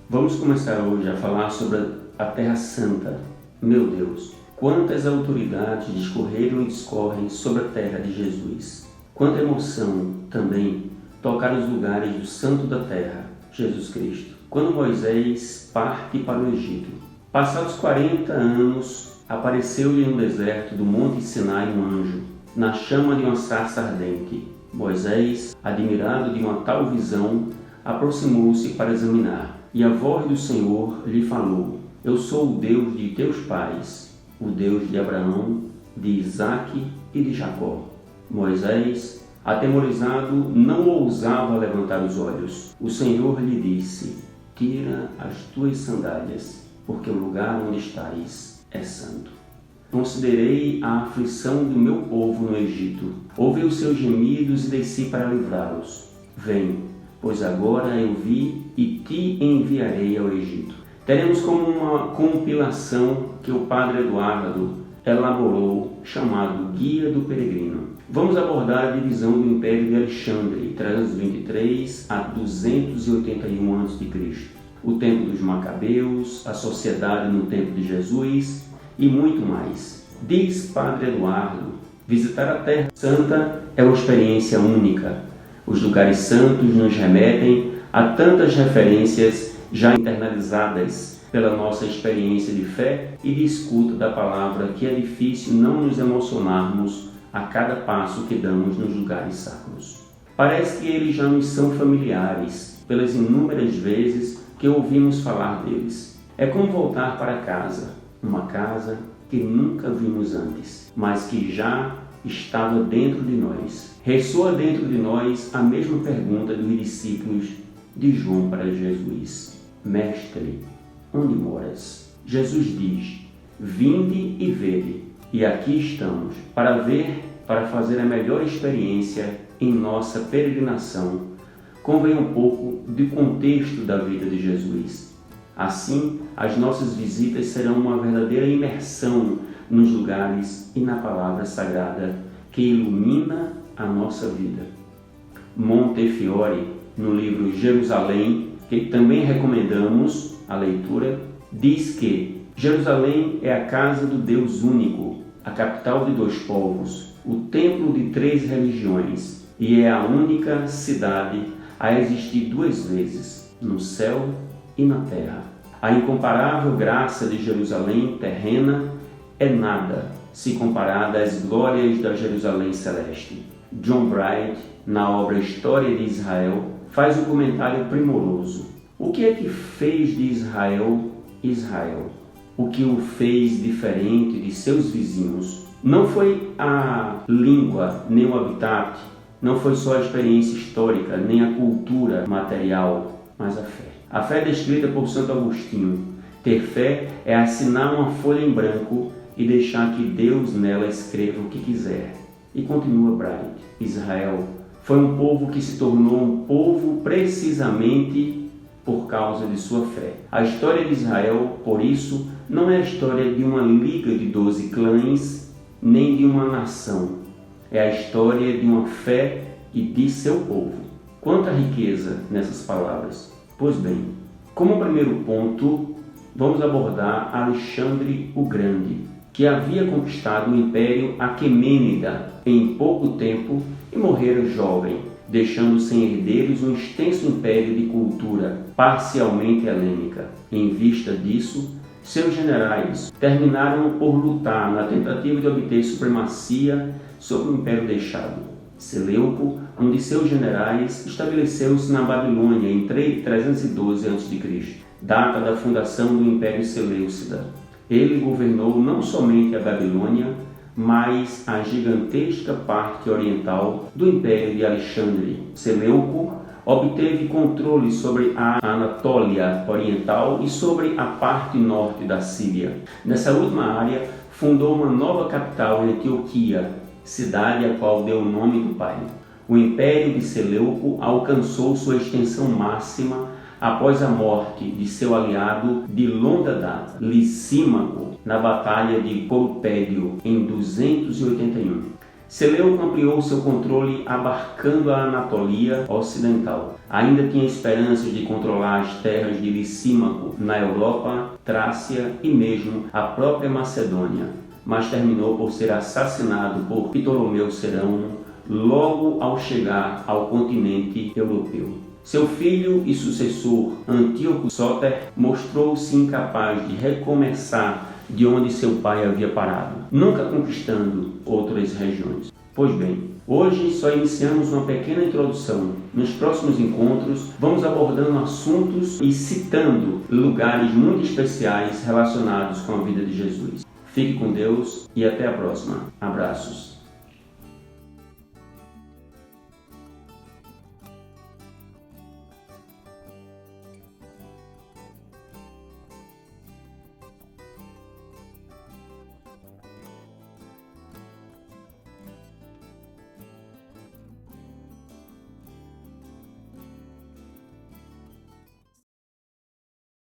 Vamos começar hoje a falar sobre a Terra Santa. Meu Deus, quantas autoridades discorreram e discorrem sobre a terra de Jesus. Quanta emoção também tocar os lugares do Santo da Terra, Jesus Cristo. Quando Moisés parte para o Egito, passados 40 anos, apareceu-lhe no deserto do Monte Sinai um anjo, na chama de uma sarça ardente. Moisés, admirado de uma tal visão, aproximou-se para examinar, e a voz do Senhor lhe falou: Eu sou o Deus de teus pais, o Deus de Abraão, de Isaque e de Jacó. Moisés, atemorizado, não ousava levantar os olhos. O Senhor lhe disse: Tira as tuas sandálias, porque o lugar onde estás é santo. Considerei a aflição do meu povo no Egito, ouvi os seus gemidos e desci para livrá-los. Vem, pois agora eu vi e te enviarei ao Egito. Teremos como uma compilação que o padre Eduardo elaborou, chamado Guia do Peregrino. Vamos abordar a divisão do Império de Alexandre, 323 a 281 a.C., o tempo dos Macabeus, a sociedade no tempo de Jesus e muito mais. Diz Padre Eduardo: visitar a Terra Santa é uma experiência única. Os lugares santos nos remetem a tantas referências já internalizadas pela nossa experiência de fé e de escuta da palavra que é difícil não nos emocionarmos a cada passo que damos nos lugares sacros. Parece que eles já nos são familiares pelas inúmeras vezes que ouvimos falar deles. É como voltar para casa, uma casa que nunca vimos antes, mas que já estava dentro de nós. Ressoa dentro de nós a mesma pergunta dos discípulos de João para Jesus: Mestre, onde moras? Jesus diz: Vinde e vede. E aqui estamos, para ver, para fazer a melhor experiência em nossa peregrinação. Convém um pouco do contexto da vida de Jesus. Assim, as nossas visitas serão uma verdadeira imersão nos lugares e na palavra sagrada que ilumina a nossa vida. Montefiore, no livro Jerusalém, que também recomendamos a leitura, diz que Jerusalém é a casa do Deus único, a capital de dois povos, o templo de três religiões, e é a única cidade a existir duas vezes, no céu e na terra. A incomparável graça de Jerusalém terrena é nada se comparada às glórias da Jerusalém celeste. John Bright, na obra História de Israel, faz um comentário primoroso. O que é que fez de Israel, Israel? O que o fez diferente de seus vizinhos? Não foi a língua, nem o habitat, não foi só a experiência histórica, nem a cultura material, mas a fé. A fé é descrita por Santo Agostinho. Ter fé é assinar uma folha em branco e deixar que Deus nela escreva o que quiser. E continua Bright: Israel foi um povo que se tornou um povo precisamente por causa de sua fé. A história de Israel, por isso, não é a história de uma liga de 12 clãs, nem de uma nação. É a história de uma fé e de seu povo. Quanta riqueza nessas palavras! Pois bem, como primeiro ponto, vamos abordar Alexandre o Grande, que havia conquistado o Império Aquemênida em pouco tempo e morrera jovem, deixando sem herdeiros um extenso império de cultura, parcialmente helênica. Em vista disso, seus generais terminaram por lutar na tentativa de obter supremacia sobre o império deixado. Seleuco, um de seus generais, estabeleceu-se na Babilônia em 312 a.C., data da fundação do Império Seleucida. Ele governou não somente a Babilônia, mas a gigantesca parte oriental do Império de Alexandre. Seleuco obteve controle sobre a Anatólia Oriental e sobre a parte norte da Síria. Nessa última área, fundou uma nova capital em Antioquia, cidade a qual deu o nome do pai. O Império de Seleuco alcançou sua extensão máxima após a morte de seu aliado de longa data, Licímaco, na Batalha de Corupédio, em 281. Seleuco ampliou seu controle abarcando a Anatólia Ocidental. Ainda tinha esperanças de controlar as terras de Licímaco na Europa, Trácia e mesmo a própria Macedônia, mas terminou por ser assassinado por Ptolomeu Serão logo ao chegar ao continente europeu. Seu filho e sucessor, Antíoco Sóter, mostrou-se incapaz de recomeçar de onde seu pai havia parado, nunca conquistando outras regiões. Pois bem, hoje só iniciamos uma pequena introdução. Nos próximos encontros, vamos abordando assuntos e citando lugares muito especiais relacionados com a vida de Jesus. Fique com Deus e até a próxima. Abraços.